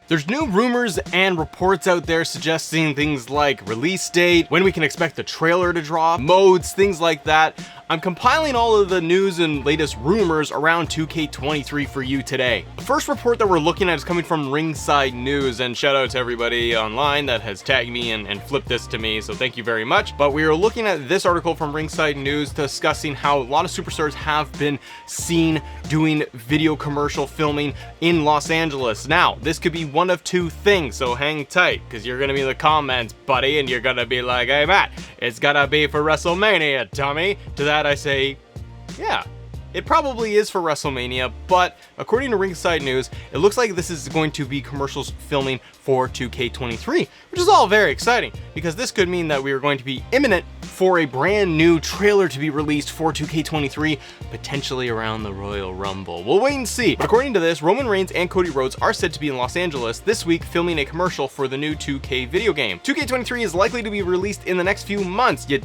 There's new rumors and reports out there suggesting things like release date, when we can expect the trailer to drop, modes, things like that. I'm compiling all of the news and latest rumors around 2K23 for you today. The first report that we're looking at is coming from Ringside News, and shout out to everybody online that has tagged me and flipped this to me, so thank you very much. But we are looking at this article from Ringside News discussing how a lot of superstars have been seen doing video commercial filming in Los Angeles. Now, this could be one of two things, so hang tight, because you're gonna be in the comments, buddy, and you're gonna be like, hey Matt, it's gotta be for WrestleMania, dummy. To that I say, yeah, it probably is for WrestleMania, but according to Ringside News, it looks like this is going to be commercials filming for 2K23, which is all very exciting, because this could mean that we are going to be imminent for a brand new trailer to be released for 2K23, potentially around the Royal Rumble. We'll wait and see. But according to this, Roman Reigns and Cody Rhodes are said to be in Los Angeles this week filming a commercial for the new 2K video game. 2K23 is likely to be released in the next few months. You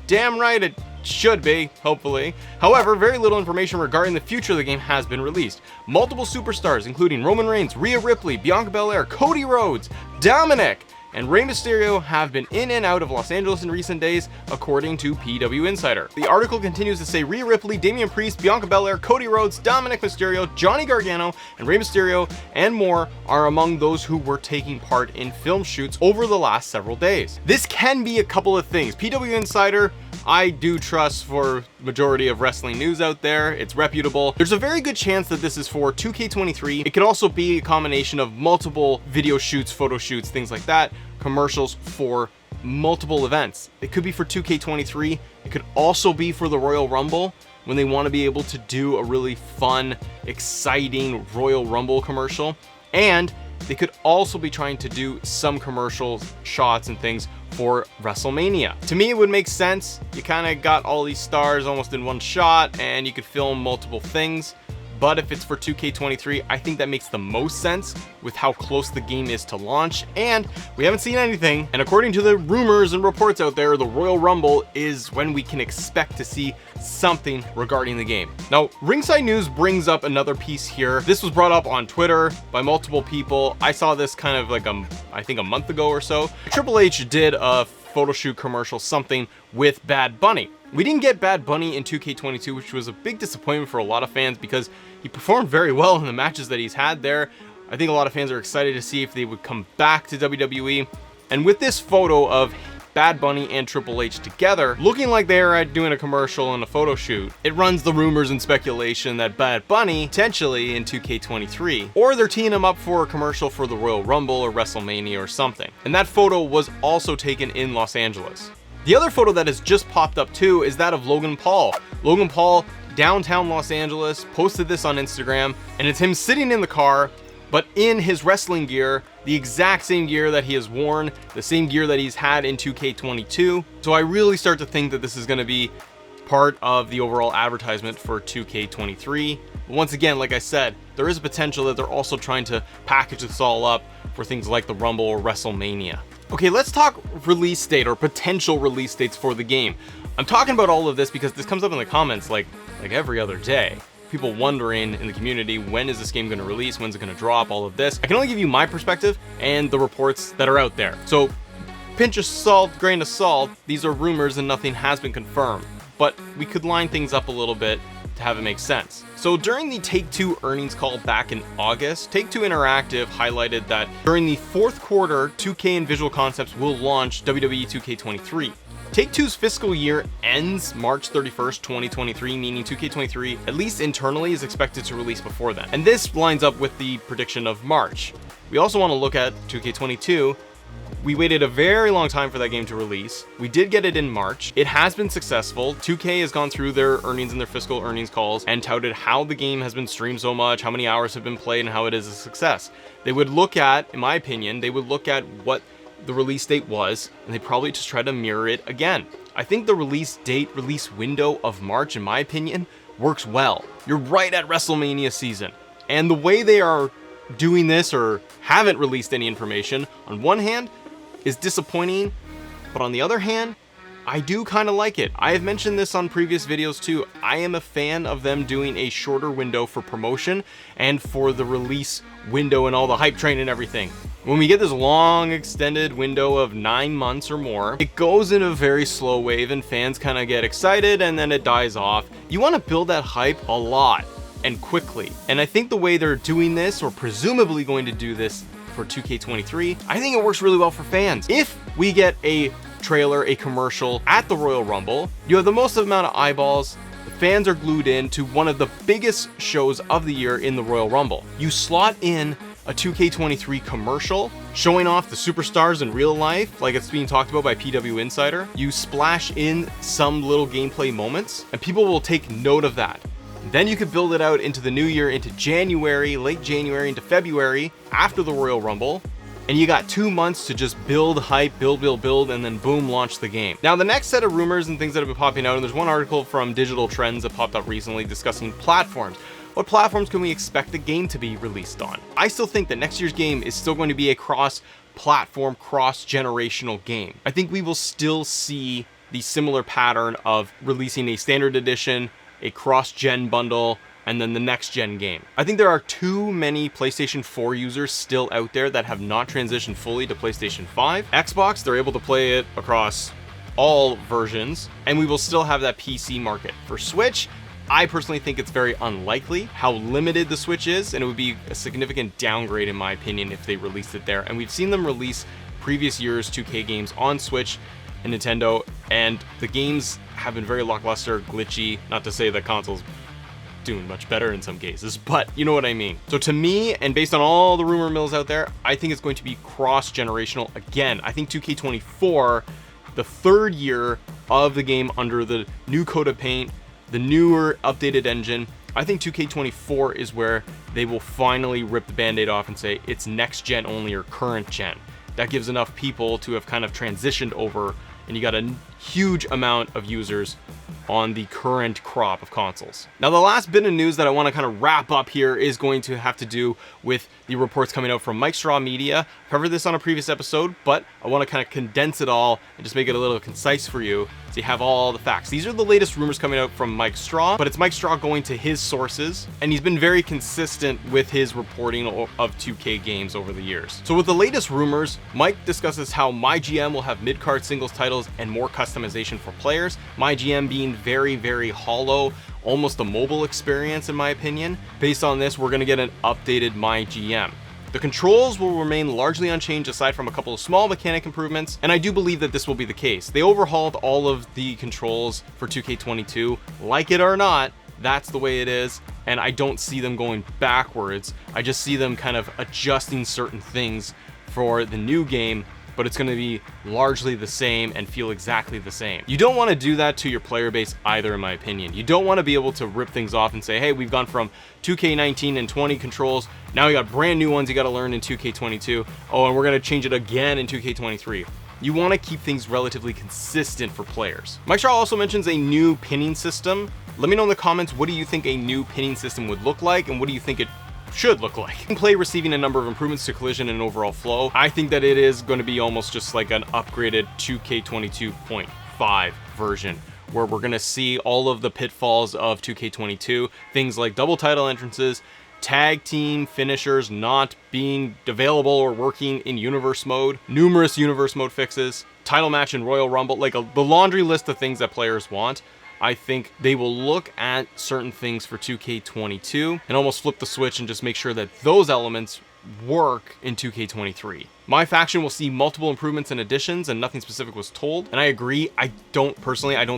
damn right it should be, hopefully. However, very little information regarding the future of the game has been released. Multiple superstars, including Roman Reigns, Rhea Ripley, Bianca Belair, Cody Rhodes, Dominic, and Rey Mysterio have been in and out of Los Angeles in recent days, according to PW Insider. The article continues to say Rhea Ripley, Damian Priest, Bianca Belair, Cody Rhodes, Dominic Mysterio, Johnny Gargano, and Rey Mysterio, and more are among those who were taking part in film shoots over the last several days. This can be a couple of things. PW Insider, I do trust for majority of wrestling news out there. It's reputable. There's a very good chance that this is for 2K23. It could also be a combination of multiple video shoots, photo shoots, things like that, commercials for multiple events. It could be for 2K23. It could also be for the Royal Rumble when they want to be able to do a really fun, exciting Royal Rumble commercial. And they could also be trying to do some commercial shots and things for WrestleMania. To me, it would make sense. You kind of got all these stars almost in one shot and you could film multiple things. But if it's for 2K23, I think that makes the most sense with how close the game is to launch, and we haven't seen anything. And according to the rumors and reports out there, the Royal Rumble is when we can expect to see something regarding the game. Now, Ringside News brings up another piece here. This was brought up on Twitter by multiple people. I saw this kind of like I think a month ago or so. Triple H did a photo shoot commercial, something with Bad Bunny. We didn't get Bad Bunny in 2K22, which was a big disappointment for a lot of fans because he performed very well in the matches that he's had there. I think a lot of fans are excited to see if they would come back to WWE. And with this photo of Bad Bunny and Triple H together, looking like they're doing a commercial and a photo shoot, it runs the rumors and speculation that Bad Bunny potentially in 2K23, or they're teeing him up for a commercial for the Royal Rumble or WrestleMania or something. And that photo was also taken in Los Angeles. The other photo that has just popped up too is that of Logan Paul. Logan Paul, downtown Los Angeles, posted this on Instagram, and it's him sitting in the car, but in his wrestling gear, the exact same gear that he has worn, the same gear that he's had in 2K22. So I really start to think that this is going to be part of the overall advertisement for 2K23. But once again, like I said, there is a potential that they're also trying to package this all up for things like the Rumble or WrestleMania. Okay, let's talk release date or potential release dates for the game. I'm talking about all of this because this comes up in the comments like every other day. People wondering in the community, when is this game going to release? When's it going to drop? All of this. I can only give you my perspective and the reports that are out there. So pinch of salt, grain of salt, these are rumors and nothing has been confirmed. But we could line things up a little bit to have it make sense. So during the Take-Two earnings call back in August, Take-Two Interactive highlighted that during the fourth quarter, 2K and Visual Concepts will launch WWE 2K23. Take-Two's fiscal year ends March 31st, 2023, meaning 2K23, at least internally, is expected to release before then. And this lines up with the prediction of March. We also want to look at 2K22. We waited a very long time for that game to release. We did get it in March. It has been successful. 2K has gone through their earnings and their fiscal earnings calls and touted how the game has been streamed so much, how many hours have been played, and how it is a success. They would look at, in my opinion, they would look at what the release date was, and they probably just try to mirror it again. I think the release window of March, in my opinion, works well. You're right at WrestleMania season. And the way they are doing this or haven't released any information, on one hand, is disappointing, but on the other hand, I do kind of like it. I have mentioned this on previous videos too. I am a fan of them doing a shorter window for promotion and for the release window and all the hype train and everything. When we get this long extended window of 9 months or more, it goes in a very slow wave and fans kind of get excited and then it dies off. You want to build that hype a lot and quickly. And I think the way they're doing this, or presumably going to do this for 2K23, I think it works really well for fans. If we get a trailer, a commercial at the Royal Rumble, you have the most amount of eyeballs. The fans are glued in to one of the biggest shows of the year in the Royal Rumble. You slot in a 2K23 commercial showing off the superstars in real life, like it's being talked about by PW Insider. You splash in some little gameplay moments and people will take note of that. Then you could build it out into the new year, into January, late January, into February, after the Royal Rumble. And you got 2 months to just build hype, build, and then boom, launch the game. Now, the next set of rumors and things that have been popping out, and there's one article from Digital Trends that popped up recently discussing platforms. What platforms can we expect the game to be released on? I still think that next year's game is still going to be a cross-platform, cross-generational game. I think we will still see the similar pattern of releasing a standard edition, a cross-gen bundle, and then the next gen game. I think there are too many PlayStation 4 users still out there that have not transitioned fully to PlayStation 5. Xbox, they're able to play it across all versions, and we will still have that PC market. For Switch, I personally think it's very unlikely how limited the Switch is, and it would be a significant downgrade in my opinion if they released it there. And we've seen them release previous years 2K games on Switch and Nintendo, and the games have been very lackluster, glitchy, not to say the consoles doing much better in some cases, but you know what I mean. So to me, and based on all the rumor mills out there, I think it's going to be cross-generational again. I think 2K24, the third year of the game under the new coat of paint, the newer updated engine, I think 2K24 is where they will finally rip the band-aid off and say it's next gen only or current gen. That gives enough people to have kind of transitioned over, and you got a huge amount of users on the current crop of consoles. Now, the last bit of news that I want to kind of wrap up here is going to have to do with the reports coming out from Mike Straw Media. I covered this on a previous episode, but I want to kind of condense it all and just make it a little concise for you so you have all the facts. These are the latest rumors coming out from Mike Straw, but it's Mike Straw going to his sources, and he's been very consistent with his reporting of 2K games over the years. So with the latest rumors, Mike discusses how MyGM will have mid-card singles titles and more customization for players. MyGM being very, very hollow, almost a mobile experience in my opinion. Based on this, we're going to get an updated MyGM. The controls will remain largely unchanged aside from a couple of small mechanic improvements, and I do believe that this will be the case. They overhauled all of the controls for 2K22, like it or not, that's the way it is, and I don't see them going backwards. I just see them kind of adjusting certain things for the new game, but it's going to be largely the same and feel exactly the same. You don't want to do that to your player base either, in my opinion. You don't want to be able to rip things off and say, hey, we've gone from 2K19 and 20 controls, now we got brand new ones you got to learn in 2K22. Oh, and we're going to change it again in 2K23. You want to keep things relatively consistent for players. Mike Straw also mentions a new pinning system. Let me know in the comments, what do you think a new pinning system would look like, and what do you think it should look like? Gameplay receiving a number of improvements to collision and overall flow. I think that it is going to be almost just like an upgraded 2K22.5 version, where we're going to see all of the pitfalls of 2K22, things like double title entrances, tag team finishers not being available or working in universe mode, numerous universe mode fixes, title match in Royal Rumble, like the laundry list of things that players want. I think they will look at certain things for 2K22 and almost flip the switch and just make sure that those elements work in 2K23. My faction will see multiple improvements and additions, and nothing specific was told. And I agree, I don't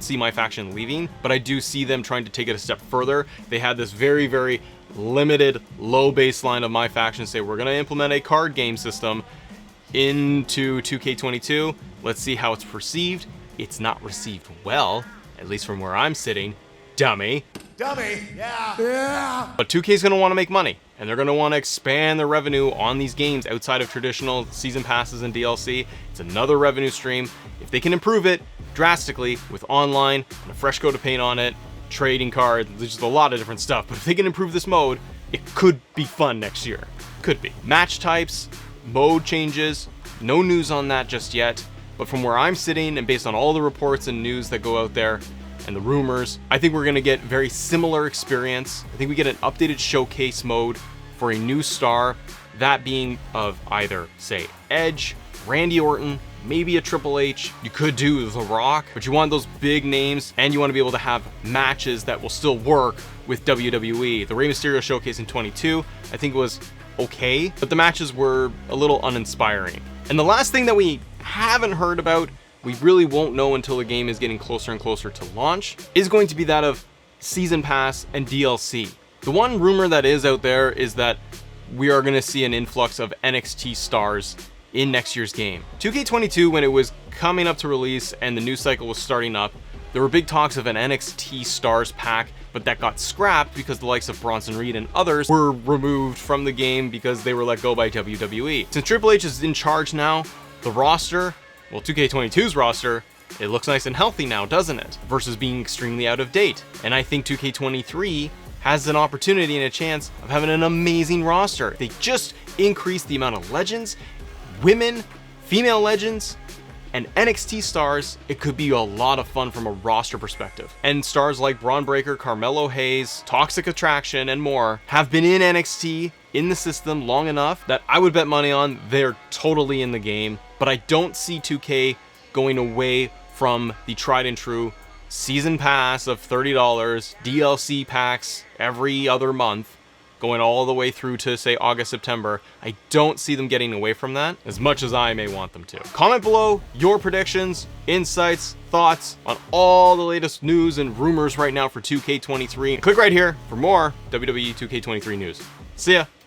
see my faction leaving, but I do see them trying to take it a step further. They had this very, very limited low baseline of my faction say, we're going to implement a card game system into 2K22. Let's see how it's perceived. It's not received well, at least from where I'm sitting. Dummy, yeah. But 2K is going to want to make money, and they're going to want to expand their revenue on these games outside of traditional season passes and DLC. It's another revenue stream. If they can improve it drastically with online and a fresh coat of paint on it, trading cards, there's just a lot of different stuff. But if they can improve this mode, it could be fun next year. Could be. Match types, mode changes, no news on that just yet. but from where I'm sitting and based on all the reports and news that go out there and the rumors, I think we're going to get very similar experience. I think we get an updated showcase mode for a new star, that being of either, say, Edge, Randy Orton, maybe a Triple H. You could do The Rock, but you want those big names and you want to be able to have matches that will still work with WWE. The Rey Mysterio showcase in 22, I think it was okay, but the matches were a little uninspiring. And the last thing that we haven't heard about, we really won't know until the game is getting closer and closer to launch, is going to be that of Season Pass and DLC. The one rumor that is out there is that we are going to see an influx of NXT stars in next year's game. 2K22, when it was coming up to release and the news cycle was starting up, there were big talks of an NXT stars pack, but that got scrapped because the likes of Bronson Reed and others were removed from the game because they were let go by WWE. Since Triple H is in charge now, the roster, well, 2K22's roster, it looks nice and healthy now, doesn't it? Versus being extremely out of date. And I think 2K23 has an opportunity and a chance of having an amazing roster. They just increased the amount of legends, women, female legends, and NXT stars. It could be a lot of fun from a roster perspective. And stars like Braun Breaker, Carmelo Hayes, Toxic Attraction, and more have been in NXT in the system long enough that I would bet money on they're totally in the game. But I don't see 2K going away from the tried and true season pass of $30, DLC packs every other month, going all the way through to, say, August, September. I don't see them getting away from that as much as I may want them to. Comment below your predictions, insights, thoughts on all the latest news and rumors right now for 2K23. Click right here for more WWE 2K23 news. See ya.